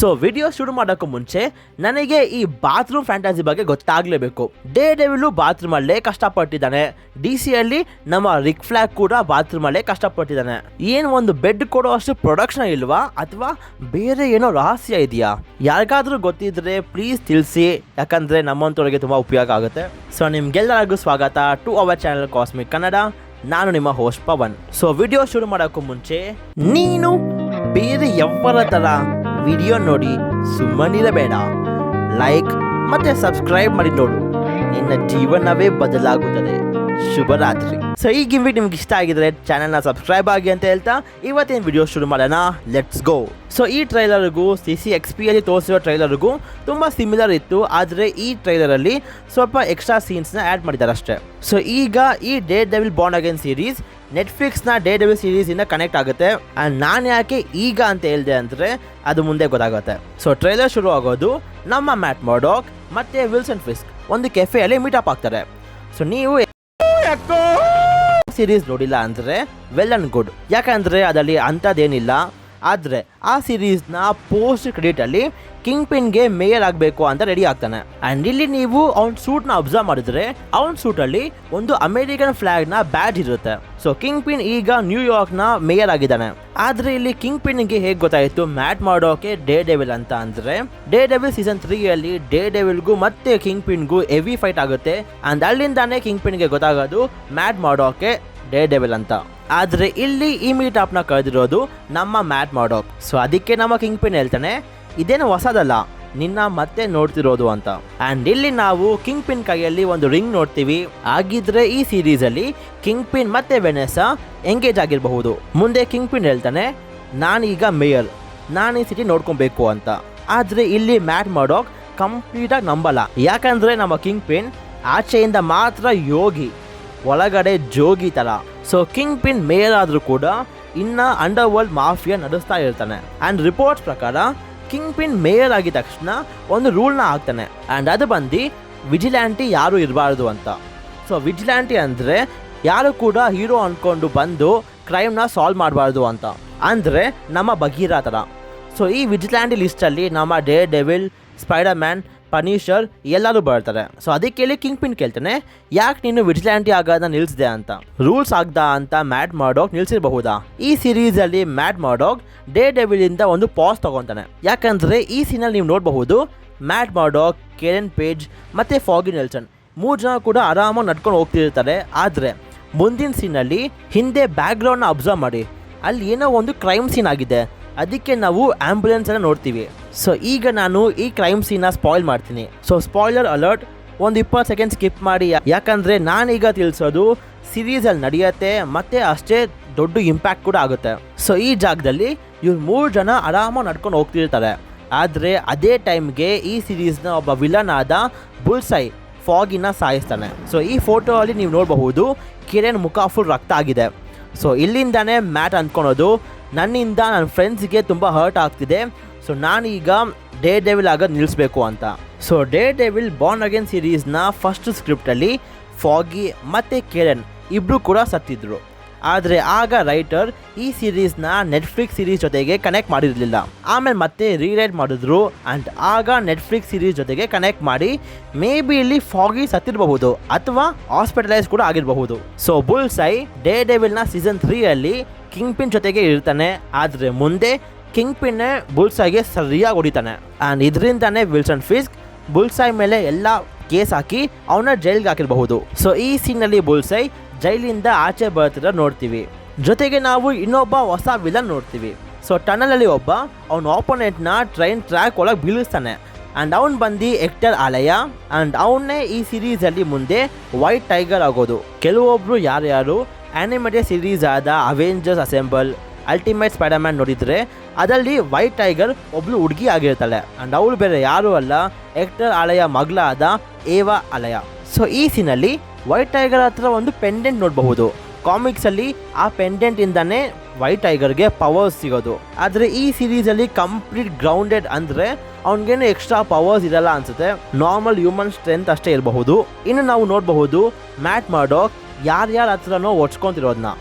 So video ಶುರು ಮಾಡೋಕ್ಕೂ ಮುಂಚೆ ನನಗೆ ಈ ಬಾತ್ರೂಮ್ ಫ್ಯಾಂಟಸಿ ಬಗ್ಗೆ ಗೊತ್ತಾಗಲೇಬೇಕು. ಡೇ ಡೆವಿಲ್ ಬಾತ್ರೂಮ್ ಅಲ್ಲೇ ಕಷ್ಟಪಟ್ಟಿದ್ದಾನೆ. DC ನಮ್ಮ ರಿಕ್ ಫ್ಲಾಗ್ ಕೂಡ ಬಾತ್ರೂಮ್ ಅಲ್ಲೇ ಕಷ್ಟಪಟ್ಟಿದ್ದಾನೆ. ಏನು ಒಂದು ಬೆಡ್ ಕೊಡೋ ಅಷ್ಟು ಪ್ರೊಡಕ್ಷನ್ ಇಲ್ವಾ ಅಥವಾ ಬೇರೆ ಏನೋ ರಹಸ್ಯ ಇದೆಯಾ? ಯಾರಿಗಾದ್ರೂ ಗೊತ್ತಿದ್ರೆ ಪ್ಲೀಸ್ ತಿಳಿಸಿ, ಯಾಕಂದ್ರೆ ನಮ್ಮಂತವ್ರಿಗೆ ತುಂಬಾ ಉಪಯೋಗ ಆಗುತ್ತೆ. ಸೊ ನಿಮ್ಗೆಲ್ಲರಿಗೂ ಸ್ವಾಗತ to our channel cosmic Kannada. ನಾನು ನಿಮ್ಮ ಹೋಸ್ಟ್ ಪವನ್. ಸೊ ವಿಡಿಯೋ ಶುರು ಮಾಡೋಕ್ಕೂ ಮುಂಚೆ ನೀನು ಬೇರೆ ಯಾವರ ತರ ವಿಡಿಯೋ ನೋಡಿ ಸುಮ್ಮನಿರಬೇಡ. ಲೈಕ್ ಮತ್ತೆ ಸಬ್ಸ್ಕ್ರೈಬ್ ಮಾಡಿ ನೋಡು, ನಿನ್ನ ಜೀವನವೇ ಬದಲಾಗುತ್ತದೆ. ಶುಭರಾತ್ರಿ. ಸೊ ಈ ಗಿಮಿಕ್ ನಿಮ್ಗೆ ಇಷ್ಟ ಆಗಿದ್ರೆ ಚಾನೆಲ್ನ ಸಬ್ಸ್ಕ್ರೈಬ್ ಆಗಿ ಅಂತ ಹೇಳ್ತಾ ಇವತ್ತಿನ ವಿಡಿಯೋ ಶುರು ಮಾಡೋಣ. Let's go. ಸೊ ಈ ಟ್ರೈಲರ್ಗೂ CCXP ತೋರಿಸಿರೋ ಟ್ರೈಲರ್ಗೂ ತುಂಬ ಸಿಮಿಲರ್ ಇತ್ತು, ಆದರೆ ಈ ಟ್ರೈಲರಲ್ಲಿ ಸ್ವಲ್ಪ ಎಕ್ಸ್ಟ್ರಾ ಸೀನ್ಸ್ನ ಆ್ಯಡ್ ಮಾಡಿದ್ದಾರೆ ಅಷ್ಟೇ. ಸೊ ಈಗ ಈ Daredevil born again series ನೆಟ್ಫ್ಲಿಕ್ಸ್ನ ಡೇ ಡೆವಿಲ್ ಸೀರೀಸಿಂದ ಕನೆಕ್ಟ್ ಆಗುತ್ತೆ. ಆ್ಯಂಡ್ ನಾನು ಯಾಕೆ ಈಗ ಅಂತ ಹೇಳಿದೆ ಅಂದರೆ ಅದು ಮುಂದೆ ಗೊತ್ತಾಗುತ್ತೆ. ಸೊ ಟ್ರೈಲರ್ ಶುರು ಆಗೋದು ನಮ್ಮ ಮ್ಯಾಟ್ ಮರ್ಡಾಕ್ ಮತ್ತು ವಿಲ್ಸನ್ ಫಿಸ್ಕ್ ಒಂದು ಕೆಫೆಯಲ್ಲಿ ಮೀಟಪ್ ಆಗ್ತಾರೆ. ಸೊ ನೀವು ಸೀರೀಸ್ ನೋಡಿಲ್ಲ ಅಂದರೆ ವೆಲ್ ಅಂಡ್ ಗುಡ್, ಯಾಕಂದರೆ ಅದರಲ್ಲಿ ಅಂಥದ್ದೇನಿಲ್ಲ. ಆದರೆ ಆ ಸೀರೀಸ್ನ ಪೋಸ್ಟ್ ಕ್ರೆಡಿಟಲ್ಲಿ ಕಿಂಗ್ ಪಿನ್ಗೆ ಮೇಯರ್ ಆಗಬೇಕು ಅಂತ ರೆಡಿ ಆಗ್ತಾನೆ. ಆ್ಯಂಡ್ ಇಲ್ಲಿ ನೀವು ಅವ್ನ ಸೂಟ್ನ ಅಬ್ಸರ್ವ್ ಮಾಡಿದ್ರೆ ಅವ್ನ ಸೂಟಲ್ಲಿ ಒಂದು ಅಮೇರಿಕನ್ ಫ್ಲಾಗ್ನ ಬ್ಯಾಡ್ಜ್ ಇರುತ್ತೆ. ಸೊ ಕಿಂಗ್ ಪಿನ್ ಈಗ ನ್ಯೂಯಾರ್ಕ್ನ ಮೇಯರ್ ಆಗಿದ್ದಾನೆ. ಆದರೆ ಇಲ್ಲಿ ಕಿಂಗ್ ಪಿನ್ಗೆ ಹೇಗೆ ಗೊತ್ತಾಯಿತು ಮ್ಯಾಟ್ ಮಾಡೋಕೆ ಡೇ ಡೆವಿಲ್ ಅಂತ ಅಂದರೆ, ಡೇ ಡೆವಿಲ್ ಸೀಸನ್ 3 ಡೇ ಡೆವಿಲ್ಗೂ ಮತ್ತೆ ಕಿಂಗ್ ಪಿನ್ಗೂ ಹೆವಿ ಫೈಟ್ ಆಗುತ್ತೆ. ಆ್ಯಂಡ್ ಅಲ್ಲಿಂದಾನೇ ಕಿಂಗ್ ಪಿನ್ಗೆ ಗೊತ್ತಾಗೋದು ಮ್ಯಾಟ್ ಮಾಡೋಕೆ ಡೇ ಡೆವಿಲ್ ಅಂತ. ಆದರೆ ಇಲ್ಲಿ ಈ ಮೀಟಪ್ನ ಕಳೆದಿರೋದು ನಮ್ಮ ಮ್ಯಾಟ್ ಮರ್ಡಾಕ್. ಸೊ ಅದಕ್ಕೆ ನಮ್ಮ ಕಿಂಗ್ ಪಿನ್ ಹೇಳ್ತಾನೆ, ಇದೇನು ಹೊಸದಲ್ಲ, ನಿನ್ನ ಮತ್ತೆ ನೋಡ್ತಿರೋದು ಅಂತ. ಆ್ಯಂಡ್ ಇಲ್ಲಿ ನಾವು ಕಿಂಗ್ ಪಿನ್ ಕೈಯಲ್ಲಿ ಒಂದು ರಿಂಗ್ ನೋಡ್ತೀವಿ. ಆಗಿದ್ರೆ ಈ ಸೀರೀಸಲ್ಲಿ ಕಿಂಗ್ ಪಿನ್ ಮತ್ತೆ ವೆನೆಸಾ ಎಂಗೇಜ್ ಆಗಿರಬಹುದು. ಮುಂದೆ ಕಿಂಗ್ ಪಿನ್ ಹೇಳ್ತಾನೆ, ನಾನೀಗ ಮೇಯರ್, ನಾನು ಈ ಸಿಟಿ ನೋಡ್ಕೊಬೇಕು ಅಂತ. ಆದರೆ ಇಲ್ಲಿ ಮ್ಯಾಟ್ ಮರ್ಡಾಕ್ ಕಂಪ್ಲೀಟಾಗಿ ನಂಬಲ್ಲ, ಯಾಕಂದರೆ ನಮ್ಮ ಕಿಂಗ್ ಪಿನ್ ಆಚೆಯಿಂದ ಮಾತ್ರ ಯೋಗಿ, ಒಳಗಡೆ ಜೋಗಿ ಥರ. ಸೊ ಕಿಂಗ್ ಪಿನ್ ಮೇಯರ್ ಆದರೂ ಕೂಡ ಇನ್ನು ಅಂಡರ್ ವರ್ಲ್ಡ್ ಮಾಫಿಯಾ ನಡೆಸ್ತಾ ಇರ್ತಾನೆ. ಆ್ಯಂಡ್ ರಿಪೋರ್ಟ್ಸ್ ಪ್ರಕಾರ ಕಿಂಗ್ ಪಿನ್ ಮೇಯರ್ ಆಗಿದ ತಕ್ಷಣ ಒಂದು ರೂಲ್ನ ಹಾಕ್ತಾನೆ. ಆ್ಯಂಡ್ ಅದು ಬಂದು ವಿಜಿಲ್ಯಾಂಟಿ ಯಾರು ಇರಬಾರ್ದು ಅಂತ. ಸೊ ವಿಜಿಲ್ಯಾಂಟಿ ಅಂದರೆ ಯಾರು ಕೂಡ ಹೀರೋ ಅಂದ್ಕೊಂಡು ಬಂದು ಕ್ರೈಮ್ನ ಸಾಲ್ವ್ ಮಾಡಬಾರ್ದು ಅಂತ, ಅಂದರೆ ನಮ್ಮ ಬಗೀರಾ ಥರ. ಸೊ ಈ ವಿಜಿಲ್ಯಾಂಟಿ ಲಿಸ್ಟಲ್ಲಿ ನಮ್ಮ ಡೇ ಡೆವಿಲ್, ಸ್ಪೈಡರ್ ಮ್ಯಾನ್, ಪನಿಷರ್ ಎಲ್ಲರೂ ಬರ್ತಾರೆ. ಸೊ ಅದಕ್ಕೆ ಕಿಂಗ್ ಪಿನ್ ಕೇಳ್ತಾನೆ, ಯಾಕೆ ನೀನು ವಿಜಿಲ್ಯಾಂಟಿ ಆಗೋದನ್ನ ನಿಲ್ಲಿಸಿದೆ ಅಂತ. ರೂಲ್ಸ್ ಆಗ್ದಾ ಅಂತ ಮ್ಯಾಟ್ ಮರ್ಡಾಕ್ ನಿಲ್ಸಿರಬಹುದಾ? ಈ ಸೀರೀಸಲ್ಲಿ ಮ್ಯಾಟ್ ಮರ್ಡಾಕ್ ಡೇ ಡೆವಿಲಿಂದ ಒಂದು ಪಾಸ್ ತಗೊತಾನೆ. ಯಾಕಂದರೆ ಈ ಸೀನಲ್ಲಿ ನೀವು ನೋಡಬಹುದು ಮ್ಯಾಟ್ ಮರ್ಡಾಕ್, ಕೆರೆನ್ ಪೇಜ್ ಮತ್ತು ಫಾಗಿ ನೆಲ್ಸನ್ 3 ಜನ ಕೂಡ ಆರಾಮಾಗಿ ನಡ್ಕೊಂಡು ಹೋಗ್ತಿರ್ತಾರೆ. ಆದರೆ ಮುಂದಿನ ಸೀನಲ್ಲಿ ಹಿಂದೆ ಬ್ಯಾಕ್ಗ್ರೌಂಡ್ನ ಅಬ್ಸರ್ವ್ ಮಾಡಿ, ಅಲ್ಲಿ ಏನೋ ಒಂದು ಕ್ರೈಮ್ ಸೀನ್ ಆಗಿದೆ. ಅದಕ್ಕೆ ನಾವು ಆ್ಯಂಬುಲೆನ್ಸನ್ನು ನೋಡ್ತೀವಿ. ಸೊ ಈಗ ನಾನು ಈ ಕ್ರೈಮ್ ಸೀನ್ನ ಸ್ಪಾಯ್ಲ್ ಮಾಡ್ತೀನಿ. ಸೊ ಸ್ಪಾಯ್ಲರ್ ಅಲರ್ಟ್, ಒಂದು 20 ಸೆಕೆಂಡ್ ಸ್ಕಿಪ್ ಮಾಡಿ, ಯಾಕಂದರೆ ನಾನೀಗ ತಿಳಿಸೋದು ಸೀರೀಸಲ್ಲಿ ನಡೆಯುತ್ತೆ ಮತ್ತು ಅಷ್ಟೇ ದೊಡ್ಡ ಇಂಪ್ಯಾಕ್ಟ್ ಕೂಡ ಆಗುತ್ತೆ. ಸೊ ಈ ಜಾಗದಲ್ಲಿ ಇವ್ರು 3 ಜನ ಆರಾಮಾಗಿ ನಡ್ಕೊಂಡು ಹೋಗ್ತಿರ್ತಾರೆ. ಆದರೆ ಅದೇ ಟೈಮ್ಗೆ ಈ ಸೀರೀಸ್ನ ಒಬ್ಬ ವಿಲನ್ ಆದ ಬುಲ್ಸೈ ಫಾಗಿನ ಸಾಯಿಸ್ತಾನೆ. ಸೊ ಈ ಫೋಟೋ ಅಲ್ಲಿ ನೀವು ನೋಡಬಹುದು ಕಿರಣ್ ಮುಖ ಫುಲ್ ರಕ್ತ ಆಗಿದೆ. ಸೊ ಇಲ್ಲಿಂದಾನೇ ಮ್ಯಾಟ್ ಅಂದ್ಕೊಳೋದು, ನನ್ನಿಂದ ನನ್ನ ಫ್ರೆಂಡ್ಸ್ಗೆ ತುಂಬ ಹರ್ಟ್ ಆಗ್ತಿದೆ, ಸೊ ನಾನೀಗ ಡೇ ಡೆವಿಲ್ ಆಗೋದು ನಿಲ್ಲಿಸಬೇಕು ಅಂತ. So Daredevil born again ಸೀರೀಸ್ನ ಫಸ್ಟ್ ಸ್ಕ್ರಿಪ್ಟಲ್ಲಿ ಫಾಗಿ ಮತ್ತು ಕೆರೆನ್ ಇಬ್ಬರು ಕೂಡ ಸತ್ತಿದ್ರು. ಆದರೆ ಆಗ ರೈಟರ್ ಈ ಸೀರೀಸ್ನ ನೆಟ್ಫ್ಲಿಕ್ಸ್ ಸೀರೀಸ್ ಜೊತೆಗೆ ಕನೆಕ್ಟ್ ಮಾಡಿರಲಿಲ್ಲ. ಆಮೇಲೆ ಮತ್ತೆ ರೀರೈಟ್ ಮಾಡಿದ್ರು. ಆ್ಯಂಡ್ ಆಗ ನೆಟ್ಫ್ಲಿಕ್ಸ್ ಸೀರೀಸ್ ಜೊತೆಗೆ ಕನೆಕ್ಟ್ ಮಾಡಿ ಮೇ ಬಿ ಇಲ್ಲಿ ಫಾಗಿ ಸತ್ತಿರಬಹುದು ಅಥವಾ ಹಾಸ್ಪಿಟಲೈಸ್ ಕೂಡ ಆಗಿರಬಹುದು. ಸೊ ಬುಲ್ಸೈ ಡೇ ಡೆವಿಲ್ನ ಸೀಸನ್ 3 ಕಿಂಗ್ ಪಿನ್ ಜೊತೆಗೆ ಇರ್ತಾನೆ. ಆದರೆ ಮುಂದೆ ಕಿಂಗ್ ಪಿನ್ನೇ ಬುಲ್ಸೈಗೆ ಸರಿಯಾಗಿ ಹೊಡಿತಾನೆ. ಆ್ಯಂಡ್ ಇದರಿಂದಾನೇ ವಿಲ್ಸನ್ ಫಿಸ್ಕ್ ಬುಲ್ಸೈ ಮೇಲೆ ಎಲ್ಲ ಕೇಸ್ ಹಾಕಿ ಅವನ ಜೈಲ್ಗೆ ಹಾಕಿರಬಹುದು. ಸೊ ಈ ಸೀನಲ್ಲಿ ಬುಲ್ಸೈ ಜೈಲಿಂದ ಆಚೆ ಬರ್ತಿರೋ ನೋಡ್ತೀವಿ. ಜೊತೆಗೆ ನಾವು ಇನ್ನೊಬ್ಬ ಹೊಸ ವಿಲನ್ ನೋಡ್ತೀವಿ. ಸೊ ಟನಲಲ್ಲಿ ಒಬ್ಬ ಅವನ ಆಪೋನೆಂಟ್ನ ಟ್ರೈನ್ ಟ್ರ್ಯಾಕ್ ಒಳಗೆ ಬೀಳಿಸ್ತಾನೆ. ಆ್ಯಂಡ್ ಅವ್ನು ಬಂದು ಹೆಕ್ಟರ್ ಆಲಯ. ಆ್ಯಂಡ್ ಅವನ್ನೇ ಈ ಸೀರೀಸಲ್ಲಿ ಮುಂದೆ ವೈಟ್ ಟೈಗರ್ ಆಗೋದು. ಕೆಲವೊಬ್ಬರು ಯಾರ್ಯಾರು ಆ್ಯನಿಮೇಟೆಡ್ ಸೀರೀಸ್ ಆದ Avengers assemble, ultimate spider man ನೋಡಿದರೆ ಅದರಲ್ಲಿ ವೈಟ್ ಟೈಗರ್ ಒಬ್ಳು ಹುಡುಗಿ ಆಗಿರ್ತಾಳೆ. ಆ್ಯಂಡ್ ಅವಳು ಬೇರೆ ಯಾರೂ ಅಲ್ಲ, ಹೆಕ್ಟರ್ ಆಲಯ ಮಗಳಾದ ಏವಾ ಆಲಯ. ಸೊ ಈ ಸೀನಲ್ಲಿ ವೈಟ್ ಟೈಗರ್ ಹತ್ರ ಒಂದು ಪೆಂಡೆಂಟ್ ನೋಡಬಹುದು. ಕಾಮಿಕ್ಸಲ್ಲಿ ಆ ಪೆಂಡೆಂಟಿಂದಾನೇ ವೈಟ್ ಟೈಗರ್ಗೆ ಪವರ್ಸ್ ಸಿಗೋದು. ಆದರೆ ಈ ಸೀರೀಸಲ್ಲಿ ಕಂಪ್ಲೀಟ್ ಗ್ರೌಂಡೆಡ್, ಅಂದರೆ ಅವನಿಗೇನು ಎಕ್ಸ್ಟ್ರಾ ಪವರ್ಸ್ ಇರಲ್ಲ ಅನ್ಸುತ್ತೆ, ನಾರ್ಮಲ್ ಹ್ಯೂಮನ್ ಸ್ಟ್ರೆಂತ್ ಅಷ್ಟೇ ಇರಬಹುದು. ಇನ್ನು ನಾವು ನೋಡಬಹುದು ಮ್ಯಾಟ್ ಮರ್ಡಾಕ್ ಯಾರ್ಯಾರ ಹತ್ರನೋ ಒಡ್ಸ್ಕೊಂತಿರೋದನ್ನ.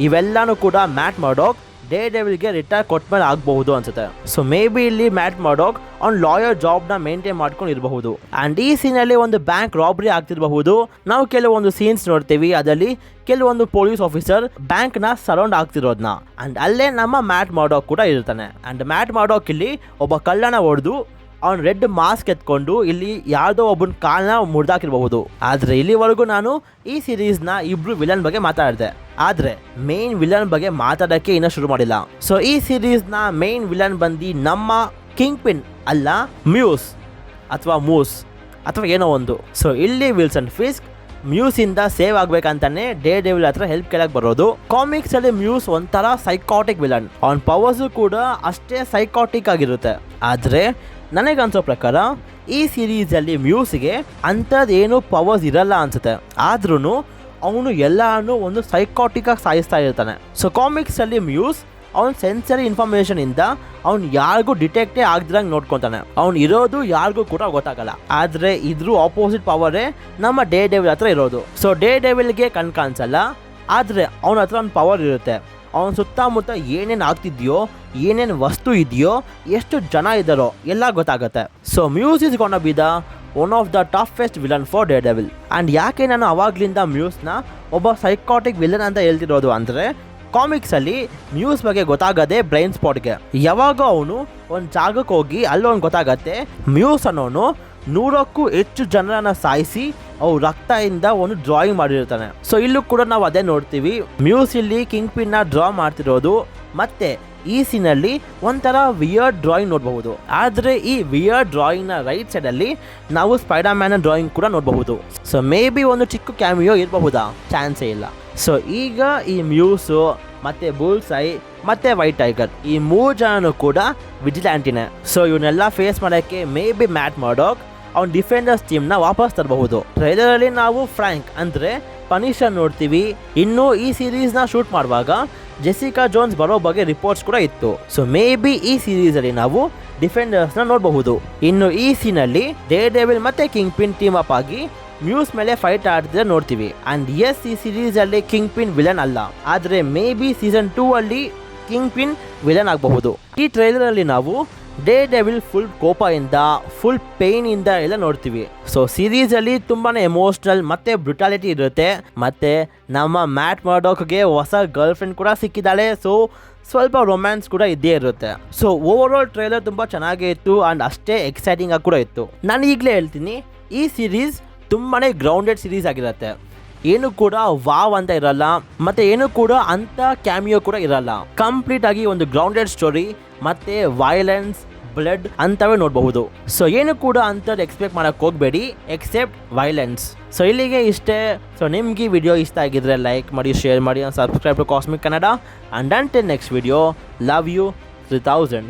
ಇವೆಲ್ಲನೂ ಕೂಡ ಮ್ಯಾಟ್ ಮರ್ಡಾಕ್ ಡೇ ಡೆವಿಲ್ಗೆ ರಿಟೈರ್ ಕೊಟ್ಮೇಲೆ ಆಗಬಹುದು ಅನ್ಸುತ್ತೆ. ಸೊ ಮೇ ಬಿ ಇಲ್ಲಿ ಮ್ಯಾಟ್ ಮರ್ಡಾಕ್ ಅವ್ನ ಲಾಯರ್ ಜಾಬ್ನ ಮೇಂಟೈನ್ ಮಾಡ್ಕೊಂಡು ಇರಬಹುದು. ಆ್ಯಂಡ್ ಈ ಸೀನಲ್ಲಿ ಒಂದು ಬ್ಯಾಂಕ್ ರಾಬರಿ ಆಗ್ತಿರಬಹುದು. ನಾವು ಕೆಲವೊಂದು ಸೀನ್ಸ್ ನೋಡ್ತೀವಿ, ಅದರಲ್ಲಿ ಕೆಲವೊಂದು ಪೊಲೀಸ್ ಆಫೀಸರ್ ಬ್ಯಾಂಕ್ನ ಸರೌಂಡ್ ಆಗ್ತಿರೋದನ್ನ. ಆ್ಯಂಡ್ ಅಲ್ಲೇ ನಮ್ಮ ಮ್ಯಾಟ್ ಮರ್ಡಾಕ್ ಕೂಡ ಇರ್ತಾನೆ. ಆ್ಯಂಡ್ ಮ್ಯಾಟ್ ಮರ್ಡಾಕ್ ಇಲ್ಲಿ ಒಬ್ಬ ಕಳ್ಳನ ಹೊಡೆದು ಅವ್ನು ರೆಡ್ ಮಾಸ್ಕ್ ಎತ್ಕೊಂಡು ಇಲ್ಲಿ ಯಾವುದೋ ಒಬ್ಬನ ಕಾಲನ್ನ ಮುರಿದಾಕಿರಬಹುದು. ಆದರೆ ಇಲ್ಲಿವರೆಗೂ ನಾನು ಈ ಸೀರೀಸ್ನ ಇಬ್ರು ವಿಲನ್ ಬಗ್ಗೆ ಮಾತಾಡಿದೆ, ಆದರೆ ಮೇನ್ ವಿಲನ್ ಬಗ್ಗೆ ಮಾತಾಡೋಕ್ಕೆ ಇನ್ನೂ ಶುರು ಮಾಡಿಲ್ಲ. ಸೊ ಈ ಸೀರೀಸ್ನ ಮೇನ್ ವಿಲನ್ ಬಂದು ನಮ್ಮ ಕಿಂಗ್ ಪಿನ್ ಅಲ್ಲ, ಮ್ಯೂಸ್ ಅಥವಾ ಮೂಸ್ ಅಥವಾ ಏನೋ ಒಂದು. ಸೊ ಇಲ್ಲಿ Wilson Fisk ಮ್ಯೂಸಿಂದ save ಆಗ್ಬೇಕಂತಾನೆ day devil ಹತ್ರ ಹೆಲ್ಪ್ ಕೇಳಕ್ ಬರೋದು. ಕಾಮಿಕ್ಸ್ ಅಲ್ಲಿ ಮ್ಯೂಸ್ ಒಂಥರ ಸೈಕಾಟಿಕ್ ವಿಲನ್, ಅವನ ಪವರ್ಸು ಕೂಡ ಅಷ್ಟೇ ಸೈಕಾಟಿಕ್ ಆಗಿರುತ್ತೆ. ಆದರೆ ನನಗನ್ಸೋ ಪ್ರಕಾರ ಈ ಸೀರೀಸಲ್ಲಿ ಮ್ಯೂಸ್ಗೆ ಅಂಥದ್ದೇನು ಪವರ್ಸ್ ಇರಲ್ಲ ಅನ್ಸುತ್ತೆ, ಆದ್ರೂ ಅವನು ಎಲ್ಲಾನು ಒಂದು ಸೈಕಾಟಿಕಾಗಿ ಸಾಯಿಸ್ತಾ ಇರ್ತಾನೆ. ಸೊ ಕಾಮಿಕ್ಸಲ್ಲಿ ಮ್ಯೂಸ್ ಅವ್ನ ಸೆನ್ಸರಿ ಇನ್ಫಾರ್ಮೇಷನಿಂದ ಅವ್ನು ಯಾರಿಗೂ ಡಿಟೆಕ್ಟೇ ಆಗದಿರಂಗೆ ನೋಡ್ಕೊತಾನೆ. ಅವ್ನು ಇರೋದು ಯಾರಿಗೂ ಕೂಡ ಗೊತ್ತಾಗಲ್ಲ. ಆದರೆ ಇದ್ರ ಆಪೋಸಿಟ್ ಪವರೇ ನಮ್ಮ ಡೇ ಡೆವಿಲ್ ಹತ್ರ ಇರೋದು. ಸೊ ಡೇ ಡೆವಿಲ್ಗೆ ಕಣ್ ಕಾಣಿಸಲ್ಲ, ಆದರೆ ಅವನ ಹತ್ರ ಒಂದು ಪವರ್ ಇರುತ್ತೆ. ಅವನ ಸುತ್ತಮುತ್ತ ಏನೇನು ಆಗ್ತಿದೆಯೋ, ಏನೇನು ವಸ್ತು ಇದೆಯೋ, ಎಷ್ಟು ಜನ ಇದ್ದಾರೋ ಎಲ್ಲ ಗೊತ್ತಾಗುತ್ತೆ. So muse is gonna B the one of the toughest villain for day devil. And ಯಾಕೆ ನಾನು ಅವಾಗ್ಲಿಂದ ಮ್ಯೂಸ್ನ ಒಬ್ಬ ಸೈಕಾಟಿಕ್ ವಿಲನ್ ಅಂತ ಹೇಳ್ತಿರೋದು ಅಂದರೆ, ಕಾಮಿಕ್ಸಲ್ಲಿ ಮ್ಯೂಸ್ ಬಗ್ಗೆ ಗೊತ್ತಾಗದೆ ಬ್ರೈನ್ ಸ್ಪಾಟ್ಗೆ. ಯಾವಾಗ ಅವನು ಒಂದು ಜಾಗಕ್ಕೆ ಹೋಗಿ ಅಲ್ಲೊಂದು ಗೊತ್ತಾಗತ್ತೆ ಮ್ಯೂಸ್ ಅನ್ನೋನು 100ಕ್ಕೂ ಹೆಚ್ಚು ಜನರನ್ನ ಸಾಯಿಸಿ ಅವ್ರು ರಕ್ತದಿಂದ ಒಂದು ಡ್ರಾಯಿಂಗ್ ಮಾಡಿರ್ತಾನೆ. ಸೊ ಇಲ್ಲೂ ಕೂಡ ನಾವು ಅದೇ ನೋಡ್ತೀವಿ, ಮ್ಯೂಸ್ ಇಲ್ಲಿ ಕಿಂಗ್ ಪಿನ್ನ ಡ್ರಾ ಮಾಡ್ತಿರೋದು. ಮತ್ತೆ ಈ ಸೀನಲ್ಲಿ ಒಂಥರ ವಿಯರ್ಡ್ ಡ್ರಾಯಿಂಗ್ ನೋಡಬಹುದು. ಆದರೆ ಈ ವಿಯರ್ಡ್ ಡ್ರಾಯಿಂಗ್ನ ರೈಟ್ ಸೈಡಲ್ಲಿ ನಾವು ಸ್ಪೈಡರ್ ಮ್ಯಾನ್ ಡ್ರಾಯಿಂಗ್ ಕೂಡ ನೋಡಬಹುದು. ಸೊ ಮೇ ಬಿ ಒಂದು ಚಿಕ್ಕ ಕ್ಯಾಮಿಯೋ ಇರಬಹುದಾ? ಚಾನ್ಸೇ ಇಲ್ಲ. ಸೊ ಈಗ ಈ ಮ್ಯೂಸು ಮತ್ತೆ ಬುಲ್ಸೈ ಮತ್ತೆ ವೈಟ್ ಟೈಗರ್ ಈ 3 ಜನನು ಕೂಡ ವಿಜಿಲ್ಯಾಂಟಿನೇ. ಸೊ ಇವನ್ನೆಲ್ಲ ಫೇಸ್ ಮಾಡೋಕ್ಕೆ ಮೇ ಬಿ ಮ್ಯಾಟ್ ಮರ್ಡಾಕ್ ಅವ್ನ ಡಿಫೆಂಡರ್ಸ್ ಟೀಮ್ನ ವಾಪಸ್ ತರಬಹುದು. ಟ್ರೈಲರಲ್ಲಿ ನಾವು ಫ್ರ್ಯಾಂಕ್ ಅಂದರೆ ಪನಿಷರ್ ನೋಡ್ತೀವಿ. ಇನ್ನು ಈ ಸೀರೀಸ್ನ ಶೂಟ್ ಮಾಡುವಾಗ ಜೆಸಿಕಾ ಜೋನ್ಸ್ ಬರೋ ಬಗ್ಗೆ ರಿಪೋರ್ಟ್ಸ್ ಕೂಡ ಇತ್ತು. ಸೊ ಮೇ ಬಿ ಈ ಸೀರೀಸಲ್ಲಿ ನಾವು ಡಿಫೆಂಡರ್ಸ್ನ ನೋಡಬಹುದು. ಇನ್ನು ಈ ಸೀನಲ್ಲಿ ಡೇ ಡೆವಿಲ್ ಮತ್ತೆ ಕಿಂಗ್ ಪಿನ್ ಟೀಮ್ ಅಪ್ ಆಗಿ ಮ್ಯೂಸ್ ಮೇಲೆ ಫೈಟ್ ಆಡ್ತಿದ್ರೆ ನೋಡ್ತೀವಿ. ಆ್ಯಂಡ್ ಎಸ್, ಈ ಸೀರೀಸಲ್ಲಿ ಕಿಂಗ್ ಪಿನ್ ವಿಲನ್ ಅಲ್ಲ, ಆದರೆ ಮೇ ಬಿ ಸೀಸನ್ 2 ಅಲ್ಲಿ ಕಿಂಗ್ ಪಿನ್ ವಿಲನ್ ಆಗಬಹುದು. ಈ ಟ್ರೈಲರಲ್ಲಿ ನಾವು ಡೇ ಡೆವಿಲ್ ಫುಲ್ ಕೋಪದಿಂದ, ಫುಲ್ ಪೇಯ್ನಿಂದ ಎಲ್ಲ ನೋಡ್ತೀವಿ. ಸೊ ಸೀರೀಸಲ್ಲಿ ತುಂಬಾ ಎಮೋಷ್ನಲ್ ಮತ್ತು ಬ್ರುಟಾಲಿಟಿ ಇರುತ್ತೆ. ಮತ್ತು ನಮ್ಮ ಮ್ಯಾಟ್ ಮರ್ಡಾಕ್ಗೆ ಹೊಸ ಗರ್ಲ್ ಫ್ರೆಂಡ್ ಕೂಡ ಸಿಕ್ಕಿದ್ದಾಳೆ. ಸೊ ಸ್ವಲ್ಪ ರೊಮ್ಯಾನ್ಸ್ ಕೂಡ ಇದ್ದೇ ಇರುತ್ತೆ. ಸೊ ಓವರ್ ಆಲ್ ಟ್ರೈಲರ್ ತುಂಬ ಚೆನ್ನಾಗೇ ಇತ್ತು ಆ್ಯಂಡ್ ಅಷ್ಟೇ ಎಕ್ಸೈಟಿಂಗ್ ಆಗಿ ಕೂಡ ಇತ್ತು. ನಾನು ಈಗಲೇ ಹೇಳ್ತೀನಿ, ಈ ಸೀರೀಸ್ ತುಂಬಾ ಗ್ರೌಂಡೆಡ್ ಸೀರೀಸ್ ಆಗಿರುತ್ತೆ. ಏನು ಕೂಡ ವಾವ್ ಅಂತ ಇರಲ್ಲ, ಮತ್ತು ಏನು ಕೂಡ ಅಂಥ ಕ್ಯಾಮಿಯೋ ಕೂಡ ಇರಲ್ಲ. ಕಂಪ್ಲೀಟ್ ಆಗಿ ಒಂದು ಗ್ರೌಂಡೆಡ್ ಸ್ಟೋರಿ ಮತ್ತು ವೈಲೆನ್ಸ್, ಬ್ಲಡ್ ಅಂತವೇ ನೋಡಬಹುದು. ಸೊ ಏನು ಕೂಡ ಅಂಥದ್ದು ಎಕ್ಸ್ಪೆಕ್ಟ್ ಮಾಡೋಕ್ಕೆ ಹೋಗಬೇಡಿ ಎಕ್ಸೆಪ್ಟ್ ವೈಲೆನ್ಸ್. ಸೊ ಇಲ್ಲಿಗೆ ಇಷ್ಟೇ. ಸೊ ನಿಮ್ಗೆ ಈ ವಿಡಿಯೋ ಇಷ್ಟ ಆಗಿದ್ರೆ ಲೈಕ್ ಮಾಡಿ, ಶೇರ್ ಮಾಡಿ, subscribe to cosmic Kannada. And until next video, love you 3000.